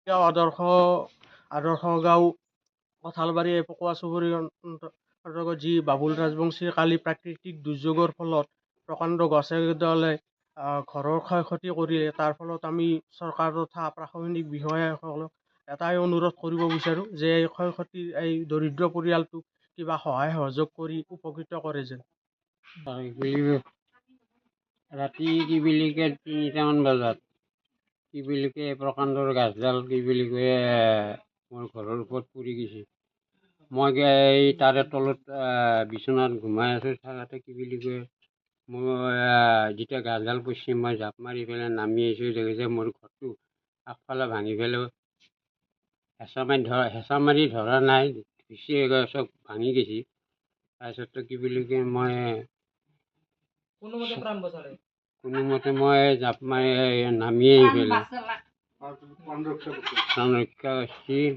গাঁও আদৰ্শ গাঁও কঁঠালবাৰী পকোৱা চুবুৰীৰ অন্তৰ্গত যি বাবুল ৰাজবংশীৰ কালি প্ৰাকৃতিক দুৰ্যোগৰ ফলত প্ৰকাণ্ড গছ এডালে ঘৰৰ ক্ষয় ক্ষতি কৰিলে। তাৰ ফলত আমি চৰকাৰ তথা প্ৰশাসনিক বিষয়াসকলক এটাই অনুৰোধ কৰিব বিচাৰোঁ যে এই ক্ষয় ক্ষতিৰ এই দৰিদ্ৰ পৰিয়ালটোক কিবা সহায় সহযোগ কৰি উপকৃত কৰে যেন। ৰাতি কি বুলি কয় 3টামান বজাত কি বুলি কয় প্ৰকাণ্ডৰ গাছডাল কি বুলি কয় মোৰ ঘৰৰ ওপৰত পৰি গৈছে। মই এই তাৰে তলত বিচনাত ঘুমাই আছোঁ, থাকোঁতে কি বুলি কয় মই যেতিয়া গাছডাল পৰিছে মই জাপ মাৰি পেলাই নামি আহিছোঁ, দেখিছে মোৰ ঘৰটো আগফালে ভাঙি পেলাই হেঁচা মাৰি ধৰা নাই, চব ভাঙি গৈছে। তাৰপিছত কি বুলি কয় মই কোনোমতে মই জাপ মাৰি নামি আহি পেলাই ৰক্ষা কৰিছোঁ।